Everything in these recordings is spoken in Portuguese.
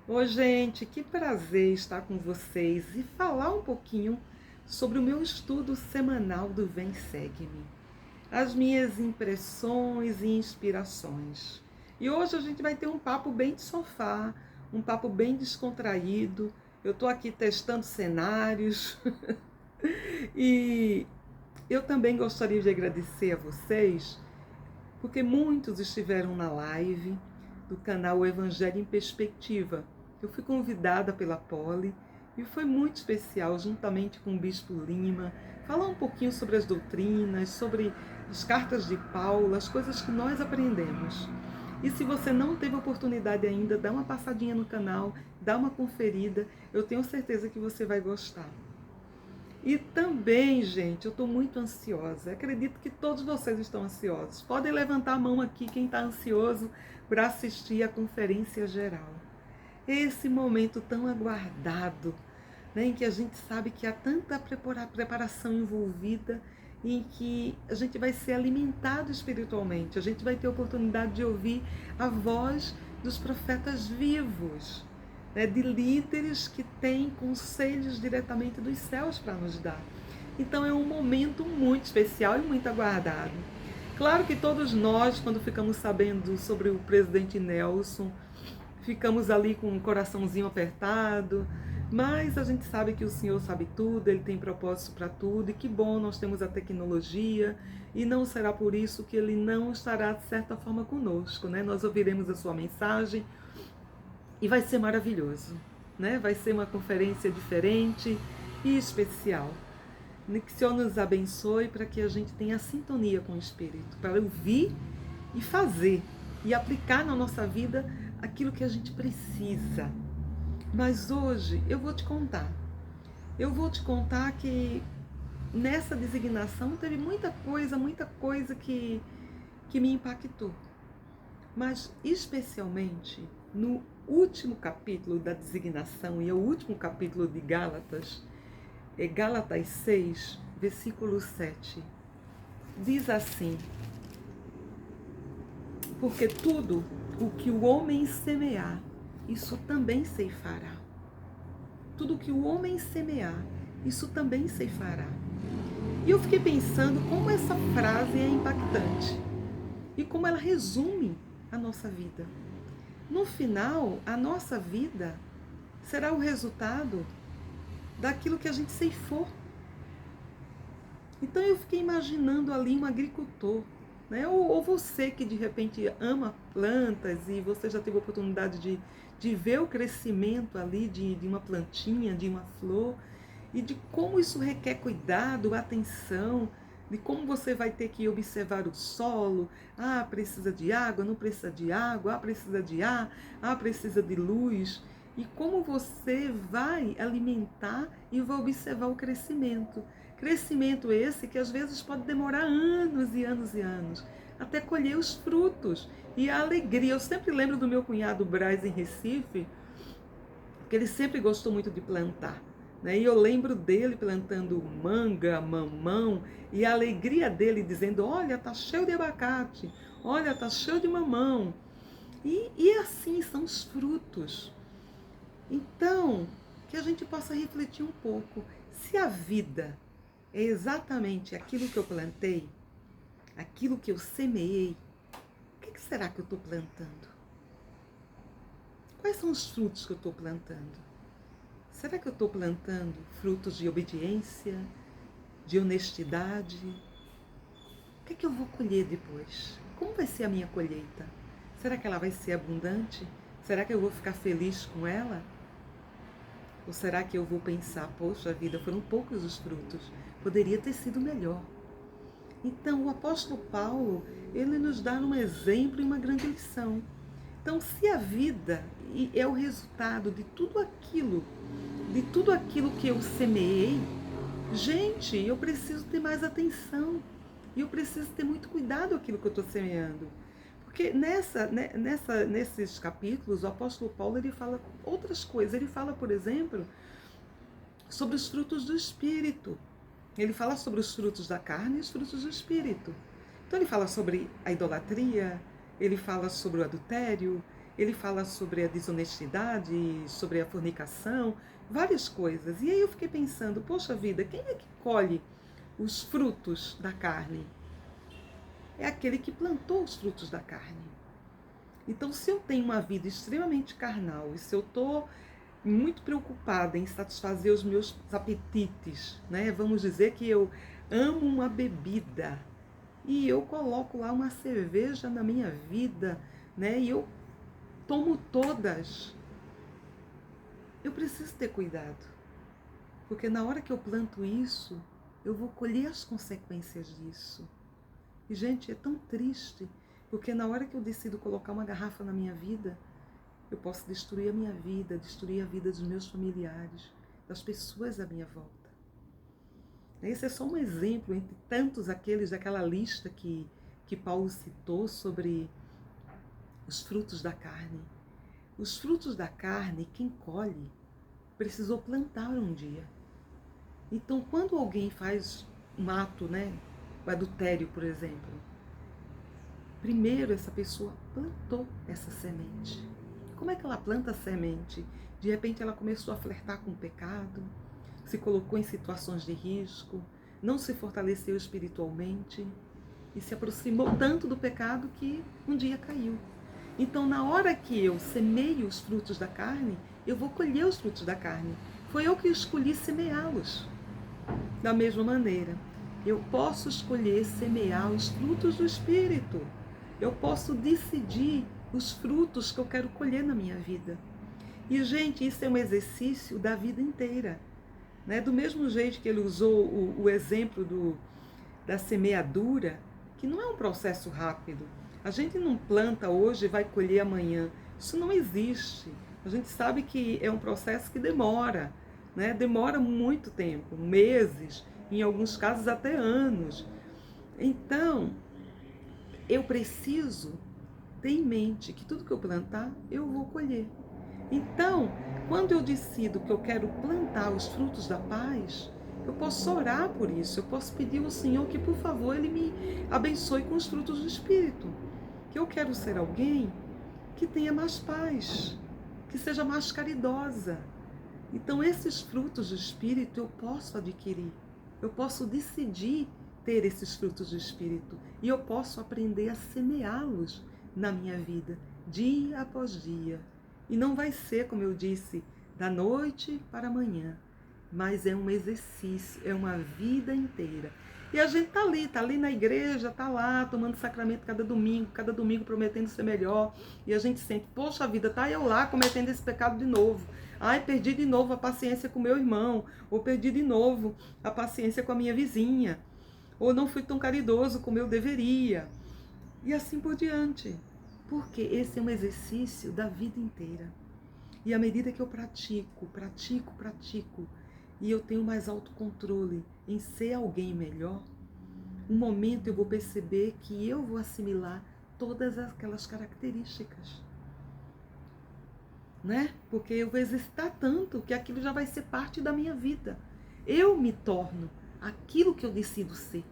Oi, gente, que prazer estar com vocês e falar um pouquinho sobre o meu estudo semanal do Vem Segue-me, as minhas impressões e inspirações. E hoje a gente vai ter um papo bem de sofá, um papo bem descontraído. Eu estou aqui testando cenários e eu também gostaria de agradecer a vocês porque muitos estiveram na live do canal Evangelho em Perspectiva. Eu fui convidada pela Poli e foi muito especial, juntamente com o Bispo Lima, falar um pouquinho sobre as doutrinas, sobre as cartas de Paulo, as coisas que nós aprendemos. E se você não teve oportunidade ainda, dá uma passadinha no canal, dá uma conferida, eu tenho certeza que você vai gostar. E também, gente, eu estou muito ansiosa. Acredito que todos vocês estão ansiosos. Podem levantar a mão aqui quem está ansioso para assistir a conferência geral. Esse momento tão aguardado, né, em que a gente sabe que há tanta preparação envolvida, em que a gente vai ser alimentado espiritualmente. A gente vai ter a oportunidade de ouvir a voz dos profetas vivos, né, de líderes que têm conselhos diretamente dos céus para nos dar. Então é um momento muito especial e muito aguardado. Claro que todos nós, quando ficamos sabendo sobre o presidente Nelson, ficamos ali com o coraçãozinho apertado, mas a gente sabe que o Senhor sabe tudo, Ele tem propósito para tudo, e que bom, nós temos a tecnologia, e não será por isso que Ele não estará, de certa forma, conosco, né? Nós ouviremos a sua mensagem, e vai ser maravilhoso, né? Vai ser uma conferência diferente e especial. Que o Senhor nos abençoe para que a gente tenha sintonia com o Espírito, para ouvir e fazer e aplicar na nossa vida aquilo que a gente precisa. Mas hoje eu vou te contar. Eu vou te contar que nessa designação teve muita coisa que me impactou. Mas especialmente no último capítulo da designação, e é o último capítulo de Gálatas, é Gálatas 6, versículo 7. Diz assim: porque tudo o que o homem semear, isso também ceifará. Tudo o que o homem semear, isso também ceifará. E eu fiquei pensando como essa frase é impactante e como ela resume a nossa vida. No final, a nossa vida será o resultado daquilo que a gente ceifou. Então eu fiquei imaginando ali um agricultor, né? Ou você que de repente ama plantas e você já teve a oportunidade de ver o crescimento ali de uma plantinha, de uma flor, e de como isso requer cuidado, atenção, de como você vai ter que observar o solo. Ah, precisa de água, não precisa de água, ah, precisa de ar, ah, precisa de luz. E como você vai alimentar e vai observar o crescimento. Crescimento esse que às vezes pode demorar anos e anos e anos, até colher os frutos. E a alegria, eu sempre lembro do meu cunhado Braz em Recife, porque ele sempre gostou muito de plantar. Né? E eu lembro dele plantando manga, mamão, e a alegria dele dizendo: olha, tá cheio de abacate, olha, tá cheio de mamão. E assim são os frutos. Então, que a gente possa refletir um pouco. Se a vida é exatamente aquilo que eu plantei, aquilo que eu semeei, o que será que eu estou plantando? Quais são os frutos que eu estou plantando? Será que eu estou plantando frutos de obediência, de honestidade? O que eu vou colher depois? Como vai ser a minha colheita? Será que ela vai ser abundante? Será que eu vou ficar feliz com ela? Ou será que eu vou pensar, poxa vida, foram poucos os frutos, poderia ter sido melhor? Então, o apóstolo Paulo, ele nos dá um exemplo e uma grande lição. Então, se a vida é o resultado de tudo aquilo que eu semeei, gente, eu preciso ter mais atenção. E eu preciso ter muito cuidado com aquilo que eu estou semeando. Porque nesses capítulos, o apóstolo Paulo ele fala outras coisas. Ele fala, por exemplo, sobre os frutos do Espírito. Ele fala sobre os frutos da carne e os frutos do Espírito. Então ele fala sobre a idolatria, ele fala sobre o adultério, ele fala sobre a desonestidade, sobre a fornicação, várias coisas. E aí eu fiquei pensando, poxa vida, quem é que colhe os frutos da carne? É aquele que plantou os frutos da carne. Então, se eu tenho uma vida extremamente carnal e se eu estou muito preocupada em satisfazer os meus apetites, né? Vamos dizer que eu amo uma bebida e eu coloco lá uma cerveja na minha vida, né? E eu tomo todas. Eu preciso ter cuidado, porque na hora que eu planto isso, eu vou colher as consequências disso. E, gente, é tão triste, porque na hora que eu decido colocar uma garrafa na minha vida, eu posso destruir a minha vida, destruir a vida dos meus familiares, das pessoas à minha volta. Esse é só um exemplo entre tantos aqueles daquela lista que Paulo citou sobre os frutos da carne. Os frutos da carne, quem colhe, precisou plantar um dia. Então, quando alguém faz um ato, né, o adultério, por exemplo, primeiro essa pessoa plantou essa semente. Como é que ela planta a semente? De repente ela começou a flertar com o pecado, se colocou em situações de risco, não se fortaleceu espiritualmente e se aproximou tanto do pecado que um dia caiu. Então, na hora que eu semeio os frutos da carne, eu vou colher os frutos da carne. Foi eu que escolhi semeá-los. Da mesma maneira, eu posso escolher semear os frutos do Espírito. Eu posso decidir os frutos que eu quero colher na minha vida. E, gente, isso é um exercício da vida inteira. Né? Do mesmo jeito que ele usou o exemplo da semeadura, que não é um processo rápido. A gente não planta hoje e vai colher amanhã. Isso não existe. A gente sabe que é um processo que demora, né? Demora muito tempo, meses, em alguns casos até anos. Então, eu preciso ter em mente que tudo que eu plantar, eu vou colher. Então, quando eu decido que eu quero plantar os frutos da paz, eu posso orar por isso, eu posso pedir ao Senhor que, por favor, Ele me abençoe com os frutos do Espírito. Que eu quero ser alguém que tenha mais paz, que seja mais caridosa. Então, esses frutos do Espírito eu posso adquirir, eu posso decidir ter esses frutos do Espírito e eu posso aprender a semeá-los na minha vida, dia após dia. E não vai ser, como eu disse, da noite para amanhã, mas é um exercício, é uma vida inteira. E a gente tá ali na igreja, tá lá tomando sacramento cada domingo prometendo ser melhor. E a gente sente, poxa vida, tá eu lá cometendo esse pecado de novo. Ai, perdi de novo a paciência com meu irmão, ou perdi de novo a paciência com a minha vizinha, ou não fui tão caridoso como eu deveria. E assim por diante. Porque esse é um exercício da vida inteira. E à medida que eu pratico, e eu tenho mais autocontrole em ser alguém melhor, um momento eu vou perceber que eu vou assimilar todas aquelas características. Né? Porque eu vou exercitar tanto que aquilo já vai ser parte da minha vida. Eu me torno aquilo que eu decido ser.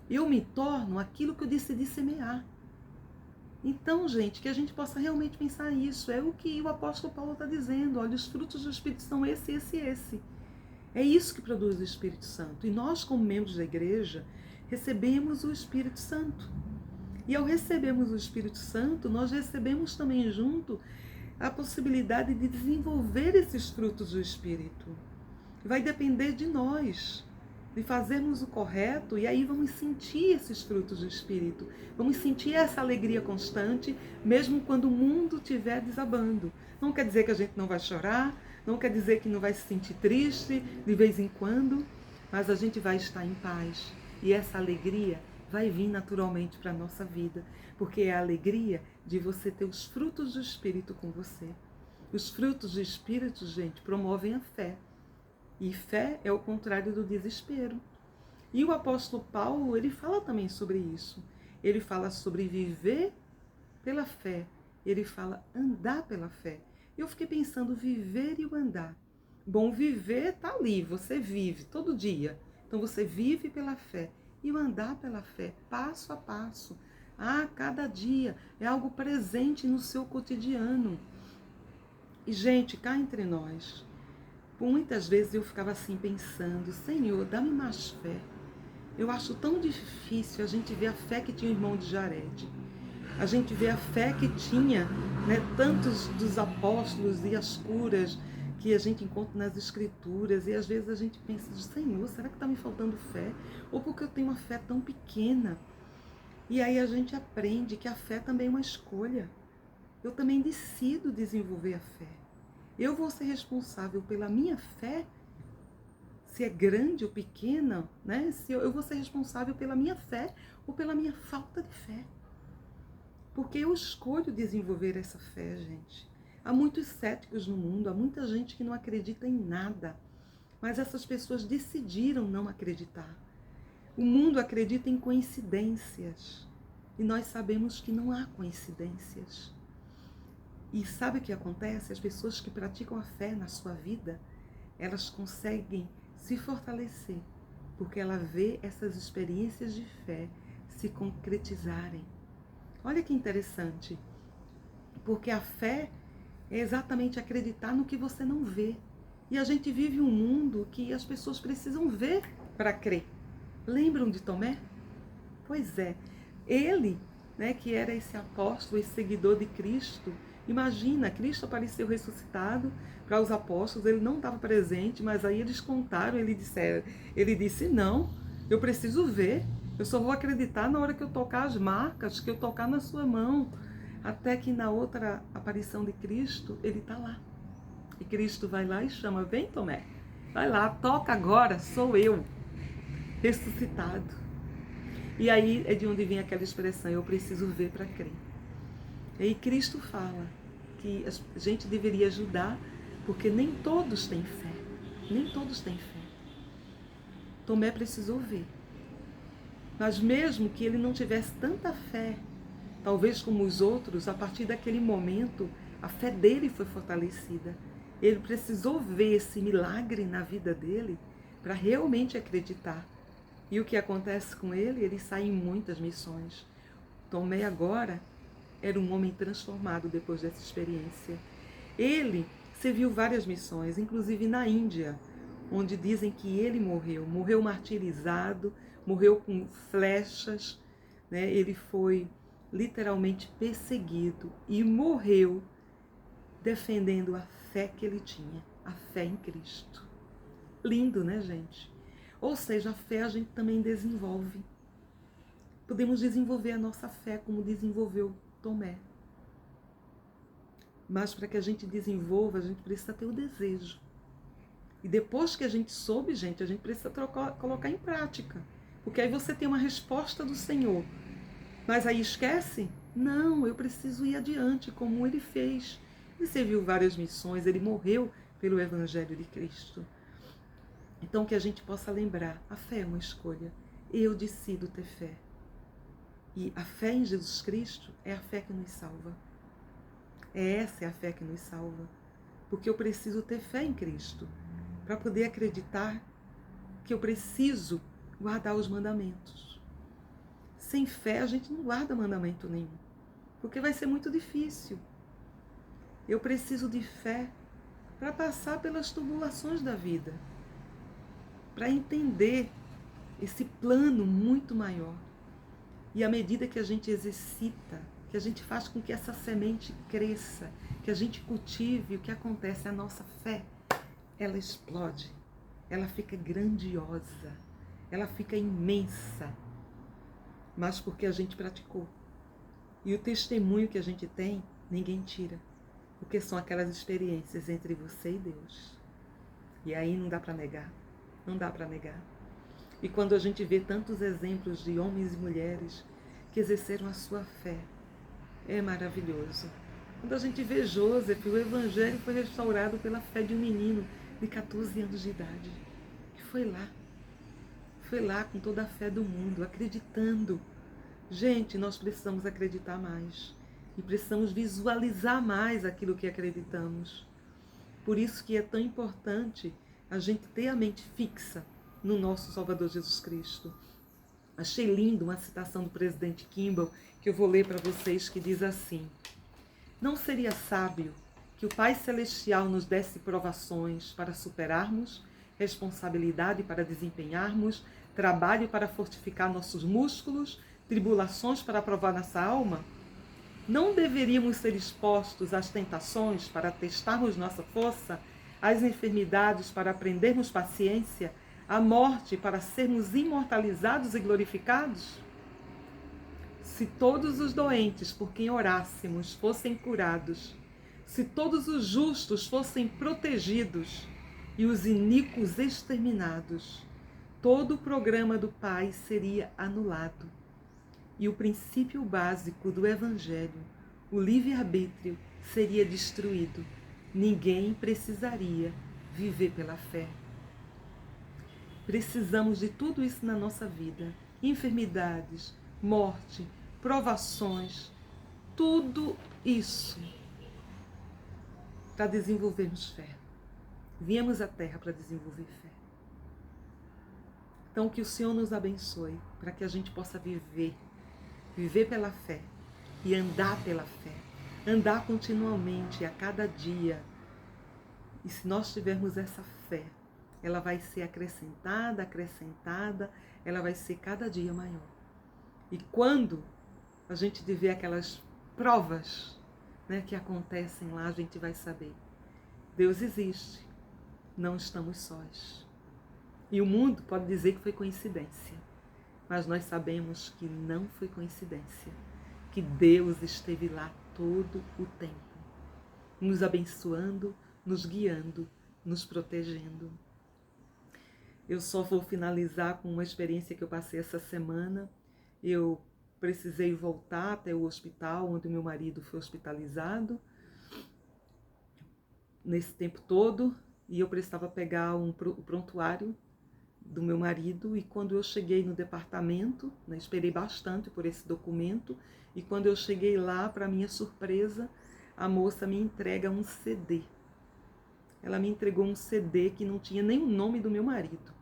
Eu me torno aquilo que eu decidi semear. Então, gente, que a gente possa realmente pensar isso. É o que o apóstolo Paulo está dizendo. Olha, os frutos do Espírito são esse. É isso que produz o Espírito Santo. E nós, como membros da igreja, recebemos o Espírito Santo. E ao recebermos o Espírito Santo, nós recebemos também junto a possibilidade de desenvolver esses frutos do Espírito. Vai depender de nós, de fazermos o correto, e aí vamos sentir esses frutos do Espírito. Vamos sentir essa alegria constante, mesmo quando o mundo estiver desabando. Não quer dizer que a gente não vai chorar, não quer dizer que não vai se sentir triste de vez em quando, mas a gente vai estar em paz. E essa alegria vai vir naturalmente para a nossa vida, porque é a alegria de você ter os frutos do Espírito com você. Os frutos do Espírito, gente, promovem a fé. E fé é o contrário do desespero. E o apóstolo Paulo, ele fala também sobre isso. Ele fala sobre viver pela fé. Ele fala andar pela fé. Eu fiquei pensando, viver e o andar. Bom, viver está ali, você vive todo dia. Então você vive pela fé. E o andar pela fé, passo a passo. a cada dia, é algo presente no seu cotidiano. E, gente, cá entre nós, por muitas vezes eu ficava assim pensando, Senhor, dá-me mais fé. Eu acho tão difícil a gente ver a fé que tinha o irmão de Jared. A gente vê a fé que tinha, né, tantos dos apóstolos e as curas que a gente encontra nas escrituras. E às vezes a gente pensa, Senhor, será que está me faltando fé? Ou porque eu tenho uma fé tão pequena? E aí a gente aprende que a fé também é uma escolha. Eu também decido desenvolver a fé. Eu vou ser responsável pela minha fé, se é grande ou pequena, né? Se eu vou ser responsável pela minha fé ou pela minha falta de fé. Porque eu escolho desenvolver essa fé, gente. Há muitos céticos no mundo, há muita gente que não acredita em nada. Mas essas pessoas decidiram não acreditar. O mundo acredita em coincidências. E nós sabemos que não há coincidências. E sabe o que acontece? As pessoas que praticam a fé na sua vida, elas conseguem se fortalecer, porque ela vê essas experiências de fé se concretizarem. Olha que interessante, porque a fé é exatamente acreditar no que você não vê. E a gente vive um mundo que as pessoas precisam ver para crer. Lembram de Tomé? Pois é, ele, né, que era esse apóstolo, esse seguidor de Cristo, imagina, Cristo apareceu ressuscitado para os apóstolos, ele não estava presente, mas aí eles contaram, ele disse, não, eu preciso ver, eu só vou acreditar na hora que eu tocar as marcas, que eu tocar na sua mão. Até que na outra aparição de Cristo, ele está lá. E Cristo vai lá e chama, vem Tomé, vai lá, toca agora, sou eu, ressuscitado. E aí é de onde vem aquela expressão, eu preciso ver para crer. E aí Cristo fala que a gente deveria ajudar, porque nem todos têm fé. Nem todos têm fé. Tomé precisou ver. Mas mesmo que ele não tivesse tanta fé, talvez como os outros, a partir daquele momento, a fé dele foi fortalecida. Ele precisou ver esse milagre na vida dele para realmente acreditar. E o que acontece com ele? Ele sai em muitas missões. Tomé agora era um homem transformado depois dessa experiência. Ele serviu várias missões, inclusive na Índia, onde dizem que ele morreu martirizado, morreu com flechas, né? Ele foi literalmente perseguido e morreu defendendo a fé que ele tinha, a fé em Cristo. Lindo, né, gente? Ou seja, a fé a gente também desenvolve. Podemos desenvolver a nossa fé como desenvolveu Tomé. Mas para que a gente desenvolva, a gente precisa ter o desejo. E depois que a gente soube, gente, a gente precisa colocar em prática. Porque aí você tem uma resposta do Senhor. Mas aí esquece? Não, eu preciso ir adiante, como ele fez. Ele serviu várias missões, ele morreu pelo Evangelho de Cristo. Então que a gente possa lembrar, a fé é uma escolha. Eu decido ter fé. E a fé em Jesus Cristo é a fé que nos salva. Essa é a fé que nos salva. Porque eu preciso ter fé em Cristo para poder acreditar que eu preciso guardar os mandamentos. Sem fé a gente não guarda mandamento nenhum, porque vai ser muito difícil. Eu preciso de fé para passar pelas tribulações da vida, para entender esse plano muito maior. E à medida que a gente exercita, que a gente faz com que essa semente cresça, que a gente cultive, o que acontece? A nossa fé, ela explode, ela fica grandiosa, ela fica imensa, mas porque a gente praticou. E o testemunho que a gente tem, ninguém tira, porque são aquelas experiências entre você e Deus. E aí não dá para negar, não dá para negar. E quando a gente vê tantos exemplos de homens e mulheres que exerceram a sua fé, é maravilhoso. Quando a gente vê Joseph, o evangelho foi restaurado pela fé de um menino de 14 anos de idade, que foi lá com toda a fé do mundo, acreditando. Gente, nós precisamos acreditar mais e precisamos visualizar mais aquilo que acreditamos. Por isso que é tão importante a gente ter a mente fixa no nosso Salvador Jesus Cristo. Achei lindo uma citação do presidente Kimball, que eu vou ler para vocês, que diz assim: não seria sábio que o Pai Celestial nos desse provações para superarmos, responsabilidade para desempenharmos, trabalho para fortificar nossos músculos, tribulações para provar nossa alma? Não deveríamos ser expostos às tentações para testarmos nossa força, às enfermidades para aprendermos paciência, à morte para sermos imortalizados e glorificados? Se todos os doentes por quem orássemos fossem curados, se todos os justos fossem protegidos e os iníquos exterminados, todo o programa do Pai seria anulado. E o princípio básico do Evangelho, o livre-arbítrio, seria destruído. Ninguém precisaria viver pela fé. Precisamos de tudo isso na nossa vida. Enfermidades, morte, provações, tudo isso para desenvolvermos fé. Viemos à Terra para desenvolver fé. Então que o Senhor nos abençoe para que a gente possa viver pela fé e andar pela fé, andar continuamente a cada dia. E se nós tivermos essa fé, ela vai ser acrescentada, ela vai ser cada dia maior. E quando a gente viver aquelas provas, né, que acontecem lá, a gente vai saber: Deus existe, não estamos sós. E o mundo pode dizer que foi coincidência, mas nós sabemos que não foi coincidência, que Deus esteve lá todo o tempo, nos abençoando, nos guiando, nos protegendo. Eu só vou finalizar com uma experiência que eu passei essa semana. Eu precisei voltar até o hospital onde meu marido foi hospitalizado nesse tempo todo, e eu precisava pegar o prontuário do meu marido, e quando eu cheguei no departamento, né, esperei bastante por esse documento, e quando eu cheguei lá, para minha surpresa, a moça me entrega um CD. Ela me entregou um CD que não tinha nem o nome do meu marido.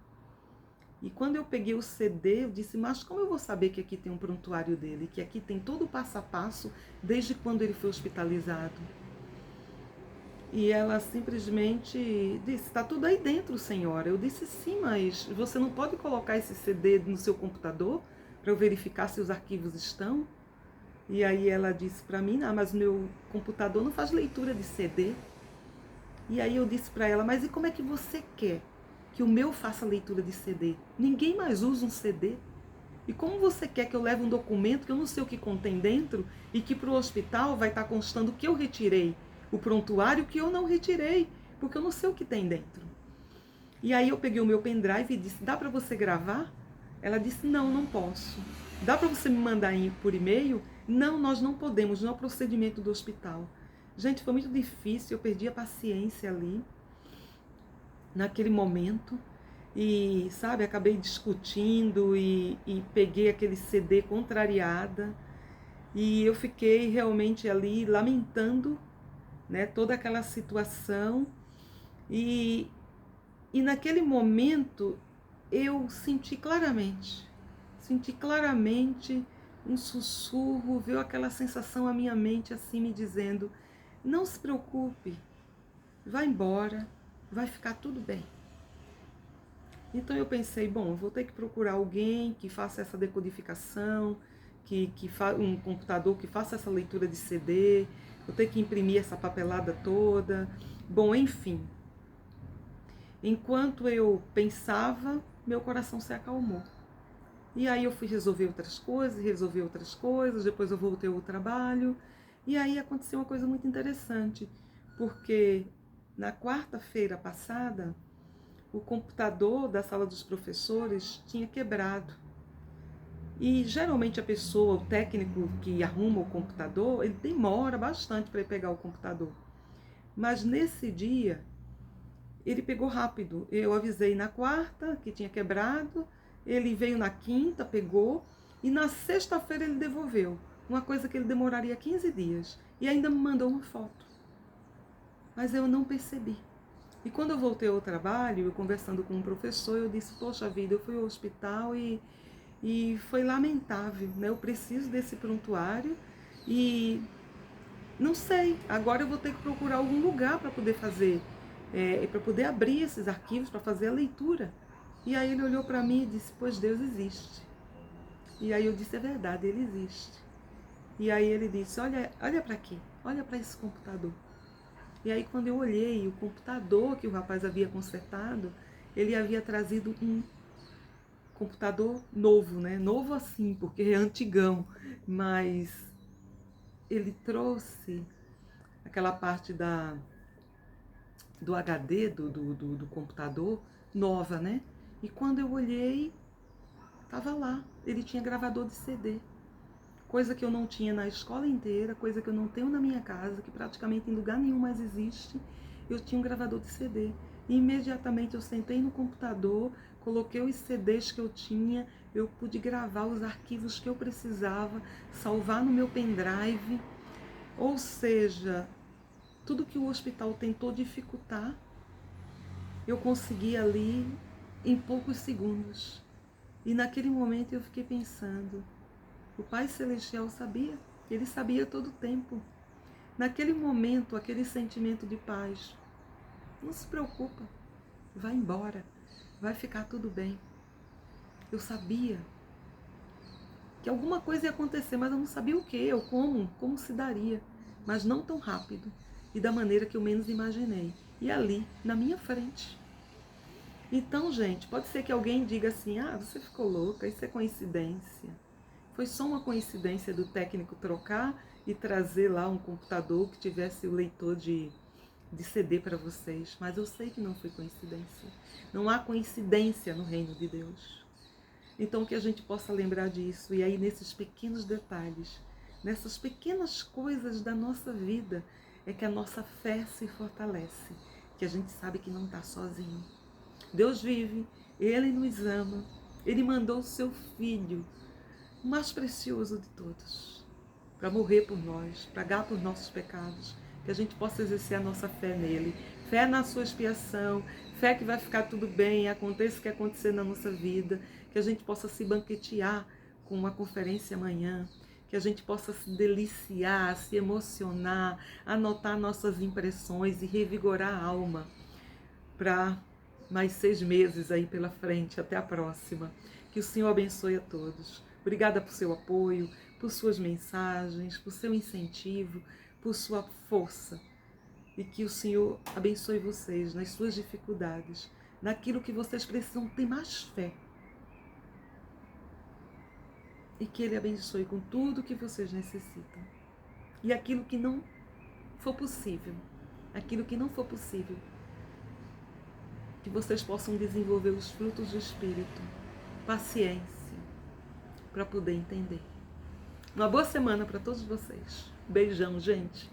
E quando eu peguei o CD, eu disse: mas como eu vou saber que aqui tem um prontuário dele, que aqui tem todo o passo a passo desde quando ele foi hospitalizado? E ela simplesmente disse: está tudo aí dentro, senhora. Eu disse: sim, mas você não pode colocar esse CD no seu computador para eu verificar se os arquivos estão? E aí ela disse para mim: não, mas meu computador não faz leitura de CD. E aí eu disse para ela: mas e como é que você quer que o meu faça leitura de CD? Ninguém mais usa um CD. E como você quer que eu leve um documento que eu não sei o que contém dentro e que para o hospital vai estar constando que eu retirei o prontuário que eu não retirei, porque eu não sei o que tem dentro? E aí eu peguei o meu pendrive e disse: dá para você gravar? Ela disse: não, não posso. Dá para você me mandar por e-mail? Não, nós não podemos, não é o procedimento do hospital. Gente, foi muito difícil, eu perdi a paciência ali, naquele momento. E, sabe, acabei discutindo e peguei aquele CD contrariada. E eu fiquei realmente ali lamentando, né, toda aquela situação. E naquele momento eu senti claramente um sussurro, veio aquela sensação à minha mente assim me dizendo: não se preocupe, vai embora, vai ficar tudo bem. Então eu pensei: bom, eu vou ter que procurar alguém que faça essa decodificação, um computador que faça essa leitura de CD, vou ter que imprimir essa papelada toda. Bom, enfim. Enquanto eu pensava, meu coração se acalmou. E aí eu fui resolver outras coisas, depois eu voltei ao trabalho. E aí aconteceu uma coisa muito interessante, porque na quarta-feira passada, o computador da sala dos professores tinha quebrado. E geralmente a pessoa, o técnico que arruma o computador, ele demora bastante para pegar o computador. Mas nesse dia, ele pegou rápido. Eu avisei na quarta que tinha quebrado, ele veio na quinta, pegou, e na sexta-feira ele devolveu. Uma coisa que ele demoraria 15 dias. E ainda me mandou uma foto. Mas eu não percebi. E quando eu voltei ao trabalho, eu conversando com um professor, eu disse: poxa vida, eu fui ao hospital e e foi lamentável, né? Eu preciso desse prontuário e não sei, agora eu vou ter que procurar algum lugar para poder fazer, para poder abrir esses arquivos, para fazer a leitura. E aí ele olhou para mim e disse, pois Deus existe. E aí eu disse, é verdade, ele existe. E aí ele disse, olha para aqui, olha para esse computador. E aí quando eu olhei o computador que o rapaz havia consertado, ele havia trazido um computador novo, né? Novo assim, porque é antigão, mas ele trouxe aquela parte do HD do computador nova, né? E quando eu olhei, estava lá. Ele tinha gravador de CD. Coisa que eu não tinha na escola inteira, coisa que eu não tenho na minha casa, que praticamente em lugar nenhum mais existe. Eu tinha um gravador de CD. E imediatamente eu sentei no computador, coloquei os CDs que eu tinha, eu pude gravar os arquivos que eu precisava, salvar no meu pendrive. Ou seja, tudo que o hospital tentou dificultar, eu consegui ali em poucos segundos. E naquele momento eu fiquei pensando, o Pai Celestial sabia, ele sabia todo o tempo. Naquele momento, aquele sentimento de paz, não se preocupa, vai embora, vai ficar tudo bem. Eu sabia que alguma coisa ia acontecer, mas eu não sabia o que, ou como se daria, mas não tão rápido e da maneira que eu menos imaginei. E ali, na minha frente. Então, gente, pode ser que alguém diga assim, você ficou louca, isso é coincidência. Foi só uma coincidência do técnico trocar e trazer lá um computador que tivesse o leitor de CD para vocês. Mas eu sei que não foi coincidência. Não há coincidência no reino de Deus. Então que a gente possa lembrar disso. E aí nesses pequenos detalhes, nessas pequenas coisas da nossa vida, é que a nossa fé se fortalece. Que a gente sabe que não está sozinho. Deus vive, Ele nos ama, Ele mandou o seu Filho, o mais precioso de todos, para morrer por nós, pagar por nossos pecados, que a gente possa exercer a nossa fé nele, fé na sua expiação, fé que vai ficar tudo bem, aconteça o que acontecer na nossa vida, que a gente possa se banquetear com uma conferência amanhã, que a gente possa se deliciar, se emocionar, anotar nossas impressões e revigorar a alma para mais 6 meses aí pela frente, até a próxima. Que o Senhor abençoe a todos. Obrigada por seu apoio, por suas mensagens, por seu incentivo, por sua força. E que o Senhor abençoe vocês nas suas dificuldades, naquilo que vocês precisam ter mais fé. E que Ele abençoe com tudo que vocês necessitam. E aquilo que não for possível, que vocês possam desenvolver os frutos do Espírito, paciência, para poder entender. Uma boa semana para todos vocês. Beijão, gente.